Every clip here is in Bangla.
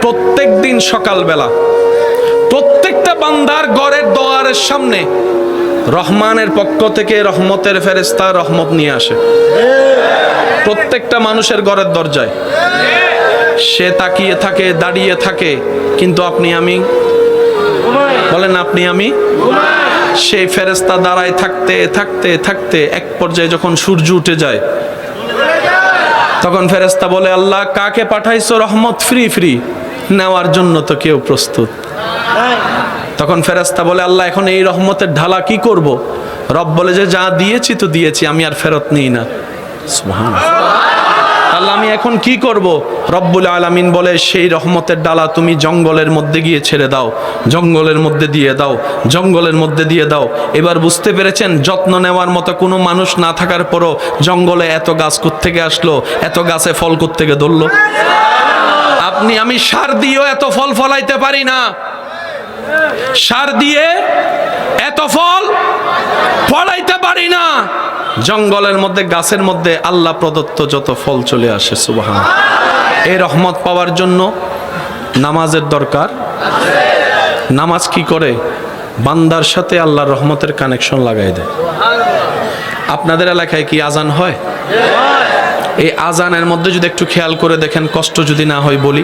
প্রত্যেক দিন সকালবেলা প্রত্যেকটা বান্দার ঘরের দোয়ারের সামনে রহমানের পক্ষ থেকে রহমতের ফেরেশতা রহমত নিয়ে আসে। প্রত্যেকটা মানুষের ঘরের দরজায় সে তাকিয়ে থাকে, দাঁড়িয়ে থাকে, কিন্তু আপনি আমি বলেন, আপনি আমি সেই ফেরেশতা দাঁড়ায় থাকতে থাকতে থাকতে এক পর্যায়ে যখন সূর্য উঠে যায় তখন ফেরেশতা বলে, আল্লাহ কাকে পাঠাইছো রহমত ফ্রি ফ্রি নেওয়ার জন্য? তো কেউ প্রস্তুত। তখন ফেরেশতা বলে, আল্লাহ এখন এই রহমতের ঢালা কি করব? রব বলে যে যা দিয়েছি তো দিয়েছি, আমি আর ফেরত নিই না। সুবহানাল্লাহ। আল্লাহ আমি এখন কি করব? রব্বুল আলামিন বলে, সেই রহমতের ডালা তুমি জঙ্গলের মধ্যে গিয়ে ছেড়ে দাও, জঙ্গলের মধ্যে দিয়ে দাও, জঙ্গলের মধ্যে দিয়ে দাও। এবার বুঝতে পেরেছেন, যত্ন নেওয়ার মতো কোনো মানুষ না থাকার পরও জঙ্গলে এত গাছ কোত্থেকে আসলো, এত গাছে ফল কোত্থেকে ধরলো? আপনি আমি সার দিয়েও এত ফল ফলাইতে পারি না, সার দিয়ে এত ফল ফলাইতে পারি না। জঙ্গলের মধ্যে গাছের মধ্যে আল্লাহ প্রদত্ত যত ফল চলে আসে। সুবহানাল্লাহ। এই রহমত পাওয়ার জন্য নামাজের দরকার। নামাজ কি করে? বান্দার সাথে আল্লাহর রহমতের কানেকশন লাগাই দেয়। আপনাদের এলাকায় কি আজান হয়? এই আজানের মধ্যে যদি একটু খেয়াল করে দেখেন, কষ্ট যদি না হয় বলি,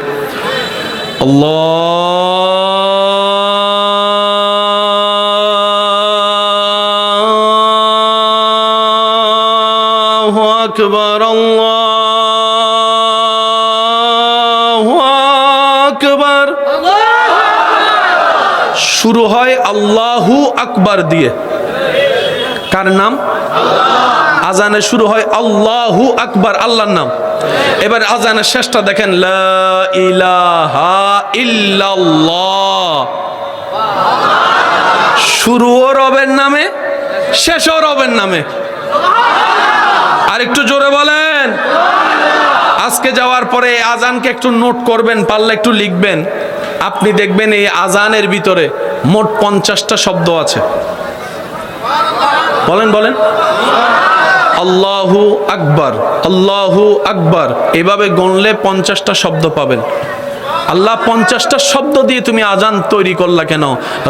আল্লাহু আকবার, আল্লাহু আকবার। শুরু হয় আল্লাহু আকবার দিয়ে। কার নাম? আজানে শুরু হয় আল্লাহু আকবার, আল্লাহর নাম। এবার আজানের শেষটা দেখেন, লা ইলাহা ইল্লাল্লাহ। শুরুও রবের নামে, শেষও রবের নামে। আরেকটু জোরে বলেন। আজকে যাওয়ার পরে আজানকে একটু নোট করবেন, পারলে একটু লিখবেন। আপনি দেখবেন এই আজানের ভিতরে মোট 50টা শব্দ আছে। বলেন বলেন। আল্লাহু আকবার, আল্লাহু আকবার, এভাবে গণলে 50টা শব্দ পাবেন। আল্লাহ 50টা শব্দ দিয়ে তুমি আজান তৈরি করলা কেন?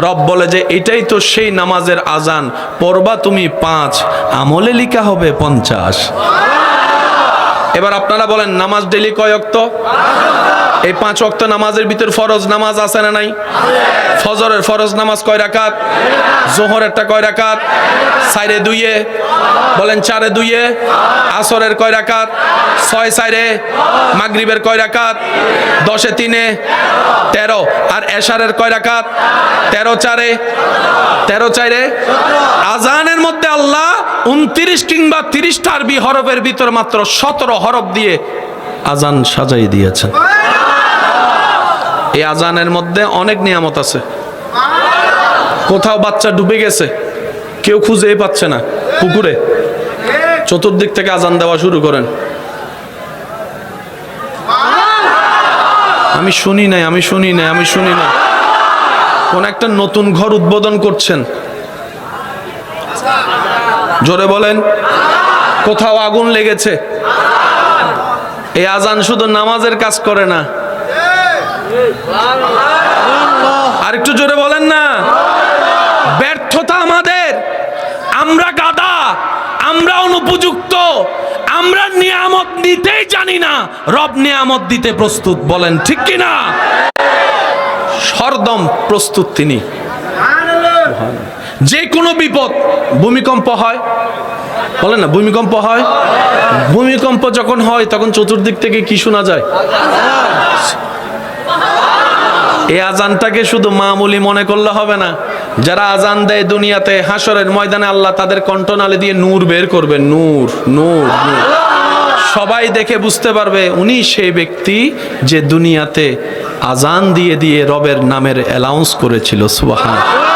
রব বলে যে এটাই তো সেই নামাজের আজান, পড়বা তুমি 5, আমলে লিখা হবে 50। এবার আপনারা বলেন, নামাজ ডেইলি কয় ওয়াক্ত? এই 5 ওয়াক্ত নামাজের ভিতর ফরজ নামাজ আছে না নাই? ফজরের ফরজ নামাজ কয় রাকাত? জোহরেরটা কয় রাকাত? 4 2 বলেন, 4 2। আসরের কয় রাকাত? 6 4। মাগরিবের কয় রাকাত? 10 3 13। আর এশারের কয় রাকাত? 13 4 13 4। আজানের মধ্যে আল্লাহ 29 কিংবা 30টা আরবি হরফের ভিতর মাত্র 17 হরফ দিয়ে আজান সাজাই দিয়েছেন। এই আজানের মধ্যে অনেক নিয়ামত আছে। কোথাও বাচ্চা ডুবে গেছে, কেউ খুঁজেই পাচ্ছে না, পুকুরে, চতুর্দিক থেকে আজান দেওয়া শুরু করেন, আমি শুনি নাই, আমি শুনি নাই, আমি শুনি না। কোন একটা নতুন ঘর উদ্বোধন করছেন, জোরে বলেন। কোথাও আগুন লেগেছে। এই আজান শুধু নামাজের কাজ করে না, আর একটু জোরে বলেন না। ব্যর্থতা আমাদের, আমরা গাদা, আমরা অনুপযুক্ত, আমরা নিয়ামত নিতেই জানি না, রব নিয়ামত দিতে প্রস্তুত। বলেন ঠিক কিনা? সরদম প্রস্তুত তিনি। যে কোনো বিপদ, ভূমিকম্প হয়, বলেন না, ভূমিকম্প হয়। ভূমিকম্প যখন হয় তখন চতুর্দিক থেকে কি শোনা যায়? এই আজানটাকে শুধু মামুলি মনে করলে হবে না। যারা আজান দেয় দুনিয়াতে, হাসরের ময়দানে আল্লাহ তাদের কণ্ঠনালী দিয়ে নূর বের করবে। নূর, নূর, নূর। সবাই দেখে বুঝতে পারবে উনি সেই ব্যক্তি যে দুনিয়াতে আজান দিয়ে দিয়ে রবের নামের অ্যালাউন্স করেছিল। সুবহানাল্লাহ।